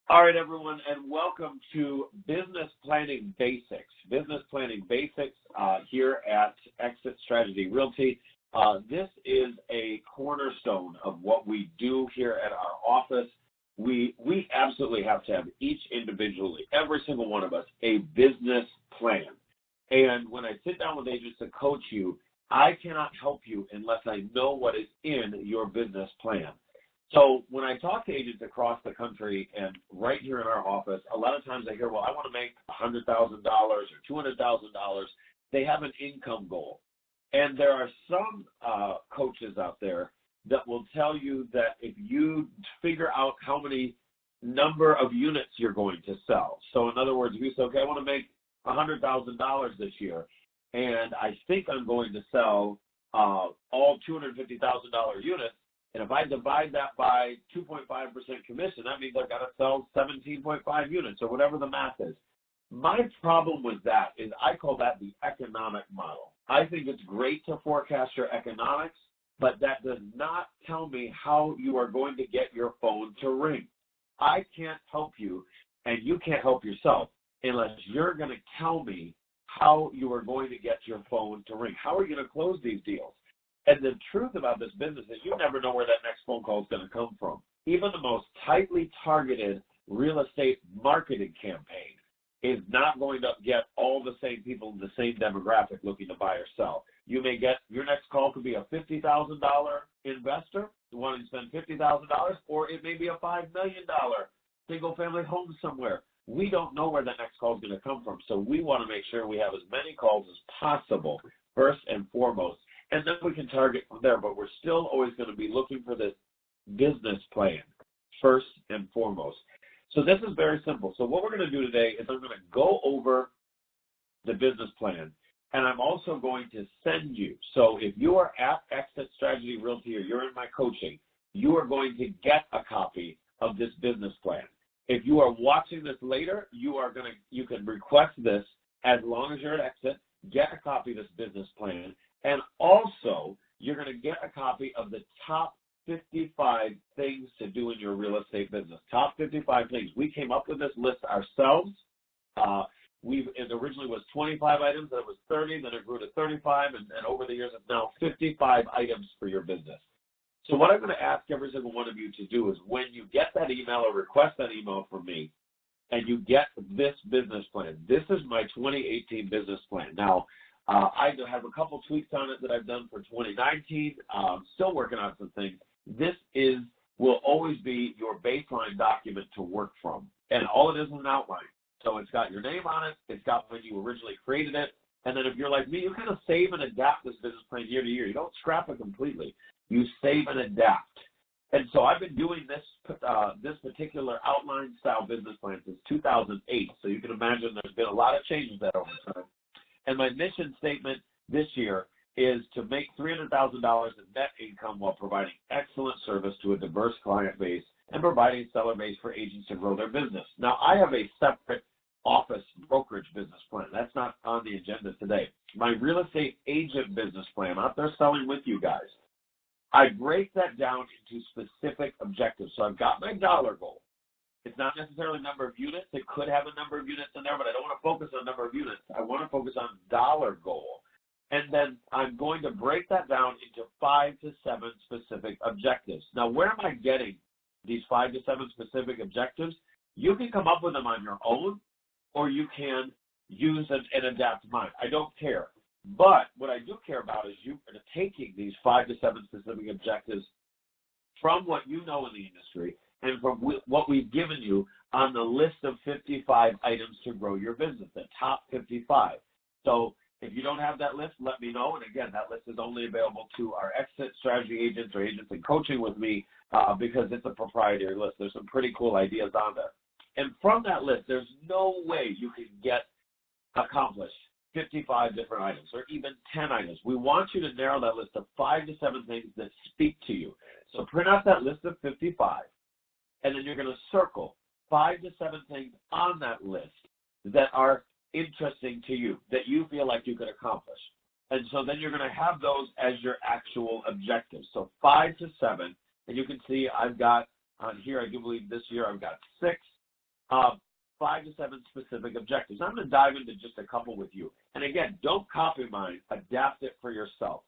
All right, everyone, and welcome to Business Planning Basics. Business Planning Basics here at EXIT Realty. This is a cornerstone of what we do here at our office. We absolutely have to have each individually, every single one of us, a business plan. And when I sit down with agents to coach you, I cannot help you unless I know what is in your business plan. So when I talk to agents across the country and right here in our office, a lot of times I hear, well, I want to make $100,000 or $200,000. They have an income goal. And there are some coaches out there that will tell you that if you figure out how many number of units you're going to sell. So in other words, if you say, okay, I want to make $100,000 this year, and I think I'm going to sell all $250,000 units, and if I divide that by 2.5% commission, that means I've got to sell 17.5 units or whatever the math is. My problem with that is I call that the economic model. I think it's great to forecast your economics, but that does not tell me how you are going to get your phone to ring. I can't help you, and you can't help yourself unless you're going to tell me how you are going to get your phone to ring. How are you going to close these deals? And the truth about this business is you never know where that next phone call is going to come from. Even the most tightly targeted real estate marketing campaign is not going to get all the same people in the same demographic looking to buy or sell. You may get, your next call could be a $50,000 investor wanting to spend $50,000, or it may be a $5 million single-family home somewhere. We don't know where that next call is going to come from, so we want to make sure we have as many calls as possible, first and foremost. And then we can target from there, but we're still always going to be looking for this business plan, first and foremost. So this is very simple. So what we're going to do today is I'm going to go over the business plan, and I'm also going to send you. So if you are at EXIT Realty or you're in my coaching, you are going to get a copy of this business plan. If you are watching this later, you can request this as long as you're at EXIT, get a copy of this business plan. And also, you're going to get a copy of the top 55 things to do in your real estate business. Top 55 things. We came up with this list ourselves. It originally was 25 items, then it was 30, then it grew to 35, and over the years it's now 55 items for your business. So what I'm going to ask every single one of you to do is when you get that email or request that email from me, and you get this business plan, this is my 2018 business plan. Now, I have a couple tweaks on it that I've done for 2019. Still working on some things. This will always be your baseline document to work from. And all it is an outline. So it's got your name on it. It's got when you originally created it. And then if you're like me, you kind of save and adapt this business plan year to year. You don't scrap it completely. You save and adapt. And so I've been doing this particular outline style business plan since 2008. So you can imagine there's been a lot of changes that over time. And my mission statement this year is to make $300,000 in net income while providing excellent service to a diverse client base and providing seller base for agents to grow their business. Now, I have a separate office brokerage business plan. That's not on the agenda today. My real estate agent business plan, out there selling with you guys, I break that down into specific objectives. So I've got my dollar goal. It's not necessarily number of units. It could have a number of units in there, but I don't want to focus on number of units. I want to focus on dollar goal. And then I'm going to break that down into 5 to 7 specific objectives. Now, where am I getting these 5 to 7 specific objectives? You can come up with them on your own, or you can use and adapt mine. I don't care. But what I do care about is you are taking these 5 to 7 specific objectives from what you know in the industry and from what we've given you on the list of 55 items to grow your business, the top 55. So if you don't have that list, let me know. And again, that list is only available to our EXIT strategy agents or agents in coaching with me because it's a proprietary list. There's some pretty cool ideas on there. And from that list, there's no way you can accomplish 55 different items or even 10 items. We want you to narrow that list to 5 to 7 things that speak to you. So print out that list of 55. And then you're going to circle 5 to 7 things on that list that are interesting to you, that you feel like you could accomplish. And so then you're going to have those as your actual objectives. So 5 to 7, and you can see I've got on here, I do believe this year I've got 6. 5 to 7 specific objectives. I'm going to dive into just a couple with you. And again, don't copy mine, adapt it for yourself.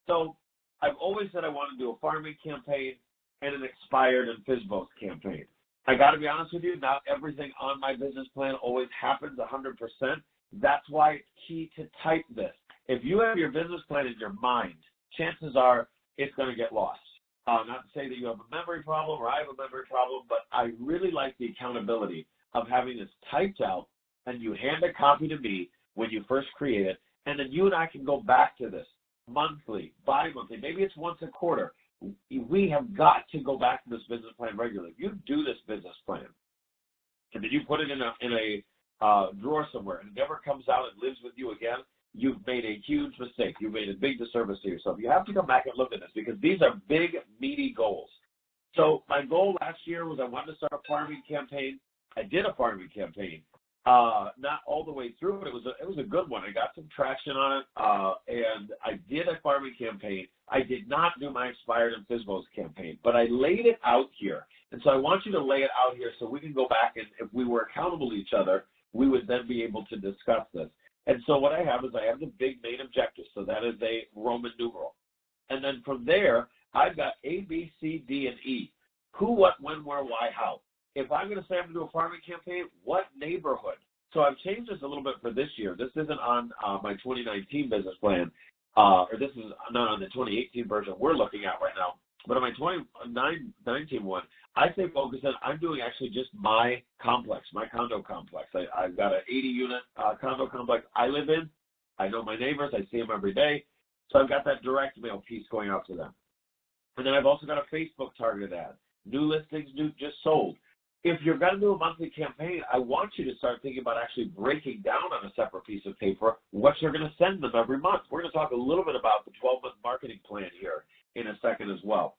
So I've always said I want to do a farming campaign and an expired and FSBOs campaign. I got to be honest with you, not everything on my business plan always happens 100%. That's why it's key to type this. If you have your business plan in your mind, chances are it's going to get lost. Not to say that you have a memory problem or I have a memory problem, but I really like the accountability of having this typed out, and you hand a copy to me when you first create it, and then you and I can go back to this monthly, bi-monthly, maybe it's once a quarter. We have got to go back to this business plan regularly. If you do this business plan, and then you put it in a drawer somewhere, and it never comes out and lives with you again, you've made a huge mistake. You've made a big disservice to yourself. You have to come back and look at this because these are big, meaty goals. So my goal last year was I wanted to start a farming campaign. I did a farming campaign, not all the way through, but it was a good one. I got some traction on it, and I did a farming campaign. I did not do my expired and FSBOs campaign, but I laid it out here. And so I want you to lay it out here so we can go back, and if we were accountable to each other, we would then be able to discuss this. And so what I have is I have the big main objective. So that is a Roman numeral. And then from there, I've got A, B, C, D, and E. Who, what, when, where, why, how. If I'm going to say I'm going to do a farming campaign, what neighborhood? So I've changed this a little bit for this year. This isn't on my 2019 business plan, or this is not on the 2018 version we're looking at right now. But on my 2019 one, I say focus on, I'm doing actually just my complex, my condo complex. I've got an 80-unit condo complex I live in. I know my neighbors. I see them every day. So I've got that direct mail piece going out to them. And then I've also got a Facebook targeted ad. New listings, new just sold. If you're going to do a monthly campaign, I want you to start thinking about actually breaking down on a separate piece of paper what you're going to send them every month. We're going to talk a little bit about the 12-month marketing plan here in a second as well.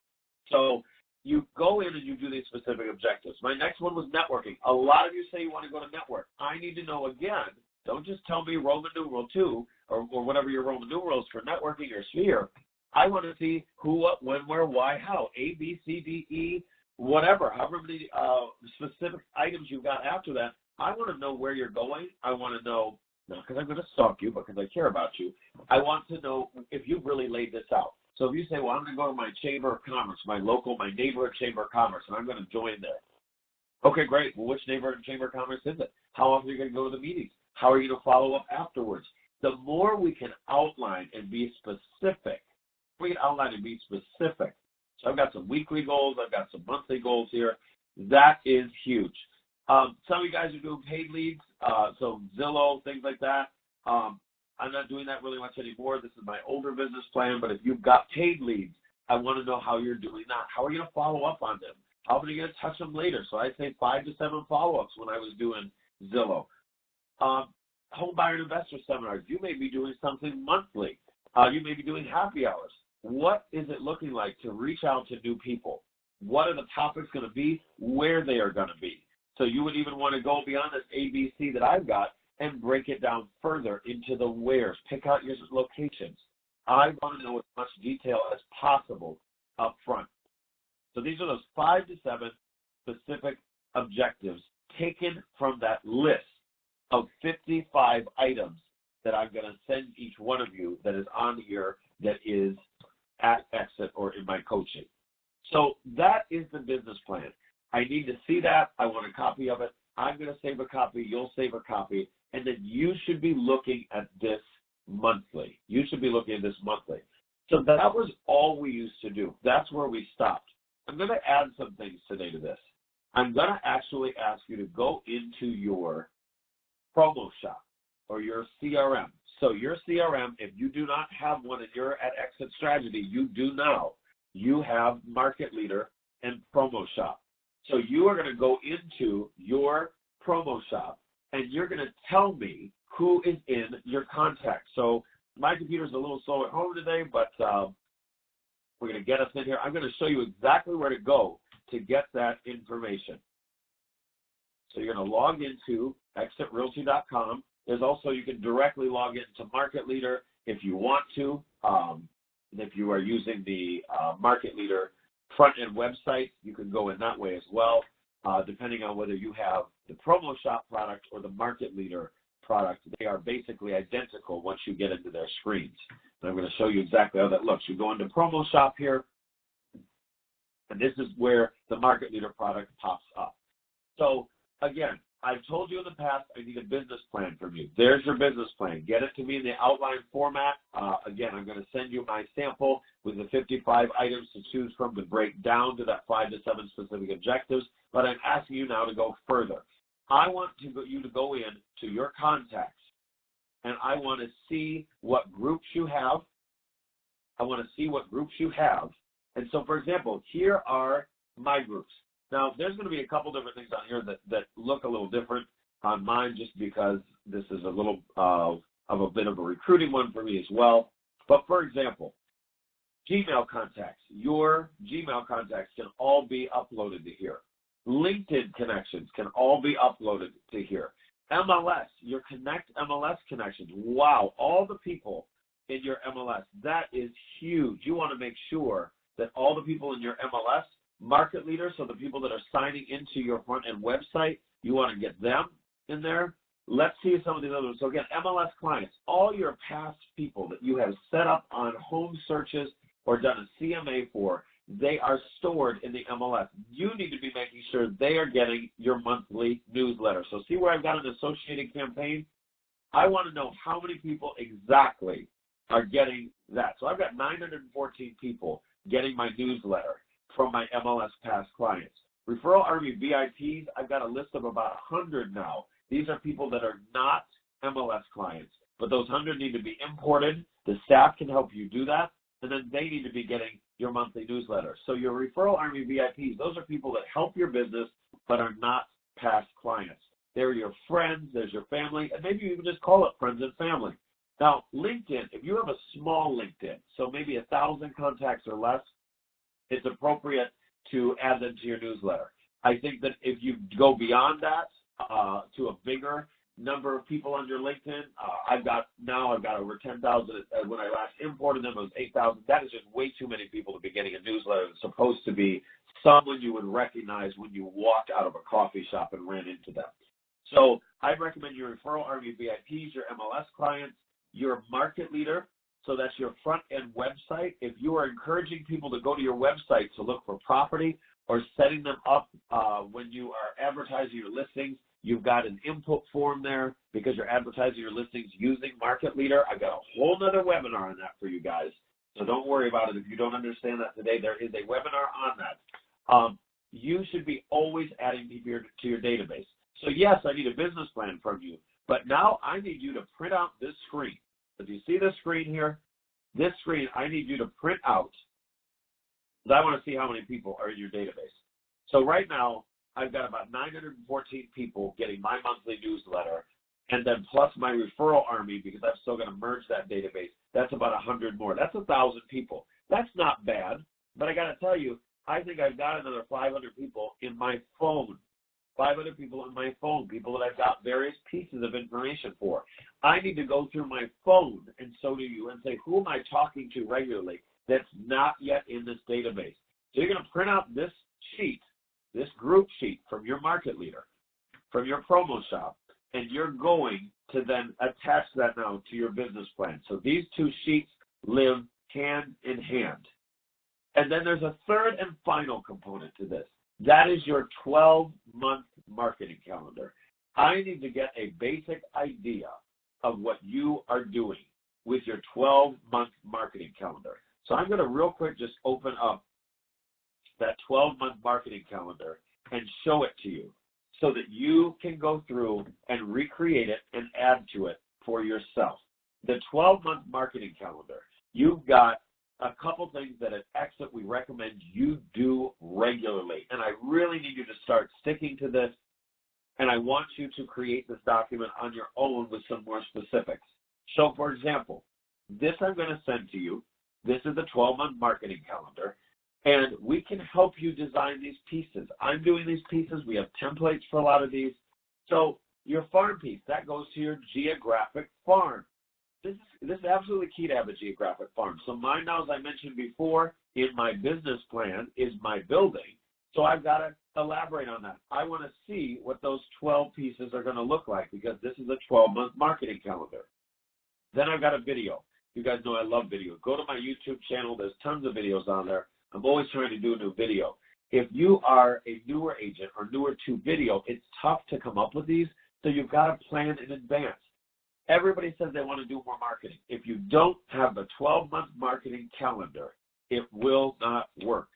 So you go in and you do these specific objectives. My next one was networking. A lot of you say you want to go to network. I need to know, again, don't just tell me Roman numeral 2 or whatever your Roman numeral is for networking or sphere. I want to see who, what, when, where, why, how, A, B, C, D, E, whatever, however many specific items you've got after that. I want to know where you're going. I want to know, not because I'm going to stalk you, but because I care about you. I want to know if you've really laid this out. So if you say, well, I'm going to go to my Chamber of Commerce, my neighborhood Chamber of Commerce, and I'm going to join there. Okay, great. Well, which neighborhood Chamber of Commerce is it? How often are you going to go to the meetings? How are you going to follow up afterwards? The more we can outline and be specific, So I've got some weekly goals. I've got some monthly goals here. That is huge. Some of you guys are doing paid leads, so Zillow, things like that. I'm not doing that really much anymore. This is my older business plan, but if you've got paid leads, I want to know how you're doing that. How are you going to follow up on them? How are you going to touch them later? So I say 5 to 7 follow-ups when I was doing Zillow. Home buyer and investor seminars. You may be doing something monthly. You may be doing happy hours. What is it looking like to reach out to new people? What are the topics going to be? Where they are going to be? So you would even want to go beyond this ABC that I've got and break it down further into the wheres. Pick out your locations. I want to know as much detail as possible up front. So these are those 5 to 7 specific objectives taken from that list of 55 items that I'm going to send each one of you that is on here that is at Exit or in my coaching. So that is the business plan. I need to see that. I want a copy of it. I'm going to save a copy. You'll save a copy. And then you should be looking at this monthly. You should be looking at this monthly. So that was all we used to do. That's where we stopped. I'm going to add some things today to this. I'm going to actually ask you to go into your promo shop or your CRM. So your CRM, if you do not have one and you're at Exit Strategy, you do now. You have Market Leader and Promo Shop. So you are going to go into your promo shop and you're going to tell me who is in your contacts. So my computer's a little slow at home today, but we're going to get us in here. I'm going to show you exactly where to go to get that information. So you're going to log into EXITRealty.com. There's also, you can directly log into Market Leader if you want to. If you are using the Market Leader front-end website, you can go in that way as well. depending on whether you have the promo shop product or the market leader product. They are basically identical once you get into their screens. And I'm going to show you exactly how that looks. You go into promo shop here, and this is where the market leader product pops up. So again, I've told you in the past, I need a business plan from you. There's your business plan. Get it to me in the outline format. Again, I'm going to send you my sample with the 55 items to choose from to break down to that 5 to 7 specific objectives. But I'm asking you now to go further. I want you to go in to your contacts, and I want to see what groups you have. I want to see what groups you have. And so, for example, here are my groups. Now, there's going to be a couple different things on here that look a little different on mine just because this is a little of a bit of a recruiting one for me as well. But, for example, Gmail contacts. Your Gmail contacts can all be uploaded to here. LinkedIn connections can all be uploaded to here. MLS, your Connect MLS connections. Wow, all the people in your MLS. That is huge. You want to make sure that all the people in your MLS market leaders, so the people that are signing into your front end website, you want to get them in there. Let's see some of these others. So again, MLS clients, all your past people that you have set up on home searches or done a CMA for, they are stored in the MLS. You need to be making sure they are getting your monthly newsletter. So see where I've got an associated campaign? I want to know how many people exactly are getting that. So I've got 914 people getting my newsletter from my MLS past clients. Referral Army VIPs, I've got a list of about 100 now. These are people that are not MLS clients, but those 100 need to be imported. The staff can help you do that, and then they need to be getting your monthly newsletter. So your Referral Army VIPs, those are people that help your business but are not past clients. They're your friends, there's your family, and maybe you can just call it friends and family. Now, LinkedIn, if you have a small LinkedIn, so maybe 1,000 contacts or less, it's appropriate to add them to your newsletter. I think that if you go beyond that to a bigger number of people on your LinkedIn, I've got over 10,000. When I last imported them, it was 8,000. That is just way too many people to be getting a newsletter. It's supposed to be someone you would recognize when you walked out of a coffee shop and ran into them. So I'd recommend your Referral Army VIPs, your MLS clients, your market leader. So that's your front-end website. If you are encouraging people to go to your website to look for property or setting them up when you are advertising your listings, you've got an input form there because you're advertising your listings using Market Leader. I've got a whole other webinar on that for you guys, so don't worry about it. If you don't understand that today, there is a webinar on that. You should be always adding people to your database. So, yes, I need a business plan from you, but now I need you to print out this screen. If you see this screen here, this screen, I need you to print out because I want to see how many people are in your database. So right now, I've got about 914 people getting my monthly newsletter, and then plus my Referral Army because I'm still going to merge that database. That's about 100 more. That's 1,000 people. That's not bad, but I got to tell you, I think I've got another 500 people in my phone. 500 people in my phone, people that I've got various pieces of information for. I need to go through my phone, and so do you, and say, who am I talking to regularly that's not yet in this database? So you're going to print out this sheet, this group sheet from your market leader, from your promo shop, and you're going to then attach that now to your business plan. So these two sheets live hand in hand. And then there's a third and final component to this. That is your 12-month marketing calendar. I need to get a basic idea of what you are doing with your 12-month marketing calendar. So I'm going to real quick just open up that 12-month marketing calendar and show it to you so that you can go through and recreate it and add to it for yourself. The 12-month marketing calendar, you've got a couple things that at EXIT we recommend you do regularly. And I really need you to start sticking to this. And I want you to create this document on your own with some more specifics. So, for example, this I'm going to send to you. This is the 12-month marketing calendar. And we can help you design these pieces. I'm doing these pieces. We have templates for a lot of these. So your farm piece, that goes to your geographic farm. This is absolutely key to have a geographic farm. So mine now, as I mentioned before, in my business plan is my building. So I've got to elaborate on that. I want to see what those 12 pieces are going to look like because this is a 12-month marketing calendar. Then I've got a video. You guys know I love video. Go to my YouTube channel. There's tons of videos on there. I'm always trying to do a new video. If you are a newer agent or newer to video, it's tough to come up with these, so you've got to plan in advance. Everybody says they want to do more marketing. If you don't have a 12-month marketing calendar, it will not work.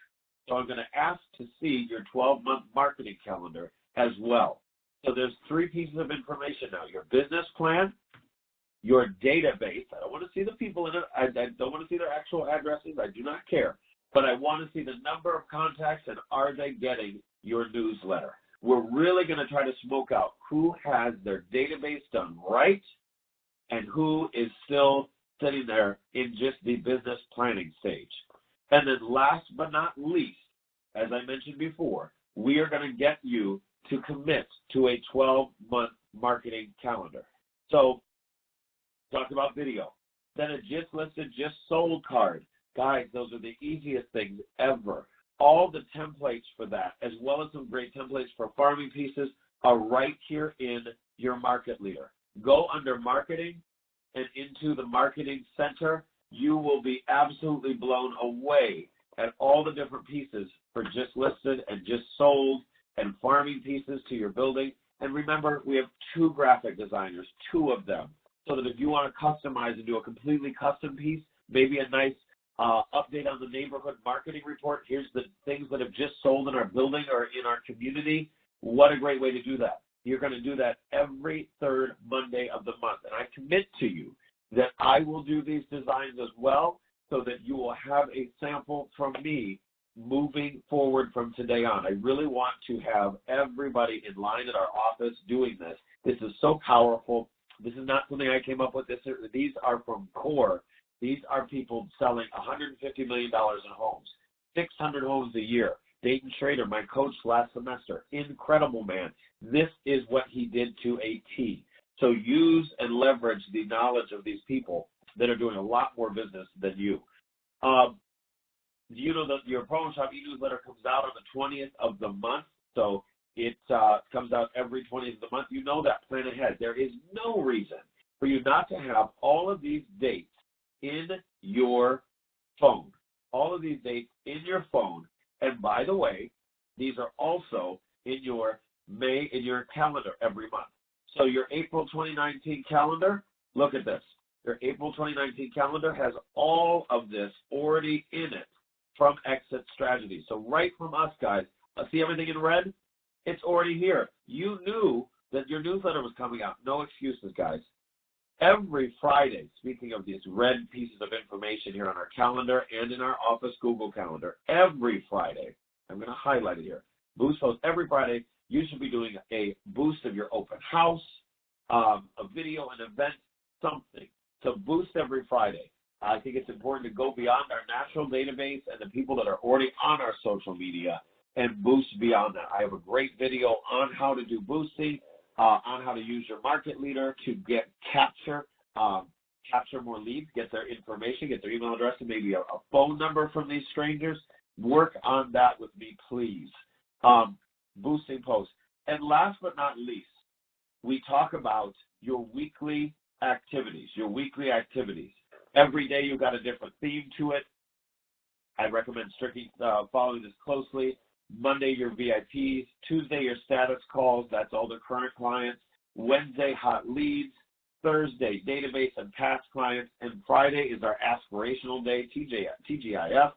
So I'm going to ask to see your 12-month marketing calendar as well. So there's 3 pieces of information now. Your business plan, your database. I don't want to see the people in it. I don't want to see their actual addresses. I do not care. But I want to see the number of contacts and are they getting your newsletter. We're really going to try to smoke out who has their database done right and who is still sitting there in just the business planning stage. And then last but not least, as I mentioned before, we are going to get you to commit to a 12-month marketing calendar. So, talked about video. Then a just listed, just sold card. Guys, those are the easiest things ever. All the templates for that, as well as some great templates for farming pieces, are right here in your market leader. Go under marketing and into the marketing center. You will be absolutely blown away at all the different pieces for just listed and just sold and farming pieces to your building. And remember, we have 2 graphic designers, 2 of them, so that if you want to customize and do a completely custom piece, maybe a nice update on the neighborhood marketing report. Here's the things that have just sold in our building or in our community. What a great way to do that. You're going to do that every 3rd Monday of the month. And I commit to you that I will do these designs as well so that you will have a sample from me moving forward from today on. I really want to have everybody in line at our office doing this. This is so powerful. This is not something I came up with. These are from core. These are people selling $150 million in homes, 600 homes a year. Dayton Schrader, my coach last semester, incredible man. This is what he did to a T. So use and leverage the knowledge of these people that are doing a lot more business than you. You know that your Pro Shop e-newsletter comes out on the 20th of the month, so it comes out every 20th of the month. You know that. Plan ahead. There is no reason for you not to have all of these dates in your phone. All of these dates in your phone. And by the way, these are also in your calendar every month. So your April 2019 calendar, look at this. Your April 2019 calendar has all of this already in it from Exit Strategy. So right from us, guys, see everything in red? It's already here. You knew that your newsletter was coming out. No excuses, guys. Every Friday, speaking of these red pieces of information here on our calendar and in our office Google Calendar, every Friday, I'm going to highlight it here, Boost Post, every Friday, you should be doing a boost of your open house, a video, an event, something to boost every Friday. I think it's important to go beyond our natural database and the people that are already on our social media and boost beyond that. I have a great video on how to do boosting, on how to use your market leader to capture more leads, get their information, get their email address, and maybe a phone number from these strangers. Work on that with me, please. Boosting posts. And last but not least, we talk about your weekly activities. Every day you've got a different theme to it. I recommend strictly following this closely. Monday, your VIPs. Tuesday, your status calls. That's all the current clients. Wednesday, hot leads. Thursday, database and past clients. And Friday is our aspirational day, TGIF.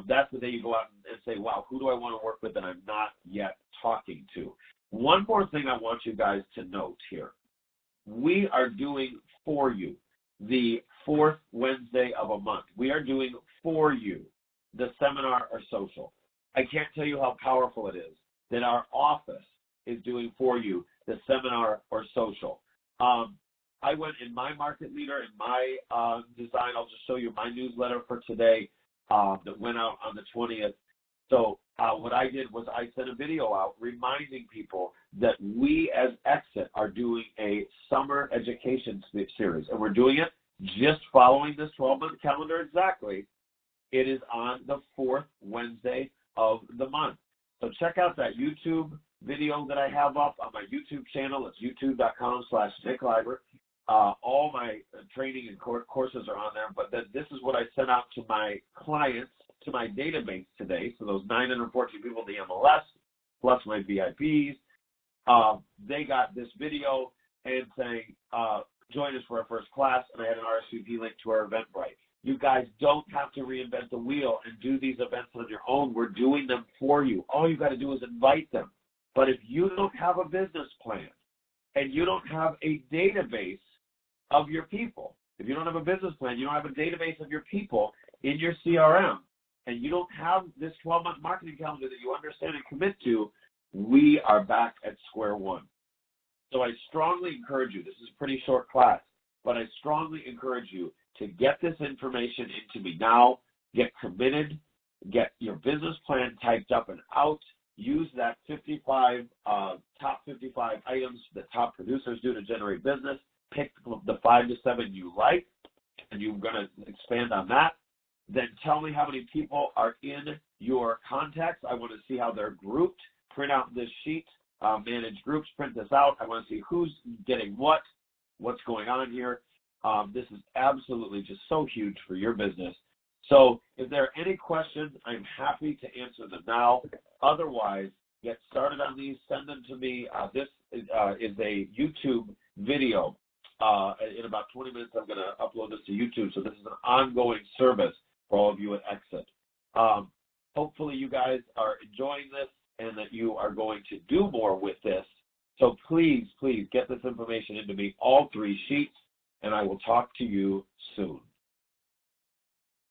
That's the day you go out and say, wow, who do I want to work with that I'm not yet talking to? One more thing I want you guys to note here. We are doing for you the 4th Wednesday of a month. We are doing for you the seminar or social. I can't tell you how powerful it is that our office is doing for you the seminar or social. I went in my market leader, in my design. I'll just show you my newsletter for today that went out on the 20th. So what I did was I sent a video out reminding people that we as Exit are doing a summer education series, and we're doing it just following this 12-month calendar exactly. It is on the 4th Wednesday of the month. So check out that YouTube video that I have up on my YouTube channel. It's youtube.com/Nick Libert. All my training and courses are on there, but then this is what I sent out to my clients, to my database today. So those 914 people in the MLS, plus my VIPs, they got this video and saying, join us for our first class, and I had an RSVP link to our Eventbrite. You guys don't have to reinvent the wheel and do these events on your own. We're doing them for you. All you got to do is invite them. But if you don't have a business plan and you don't have a database of your people, if you don't have a business plan, you don't have a database of your people in your CRM, and you don't have this 12-month marketing calendar that you understand and commit to, we are back at square one. So I strongly encourage you, this is a pretty short class, but I strongly encourage you to get this information into me now, get committed, get your business plan typed up and out, use that top 55 items that top producers do to generate business, pick the 5 to 7 you like, and you're going to expand on that. Then tell me how many people are in your contacts. I want to see how they're grouped. Print out this sheet, manage groups, print this out. I want to see who's getting what's going on here. This is absolutely just so huge for your business. So if there are any questions, I'm happy to answer them now. Otherwise, get started on these. Send them to me. This is a YouTube video. In about 20 minutes, I'm going to upload this to YouTube. So this is an ongoing service for all of you at EXIT. Hopefully you guys are enjoying this and that you are going to do more with this. So please, please get this information into me, all 3 sheets, and I will talk to you soon.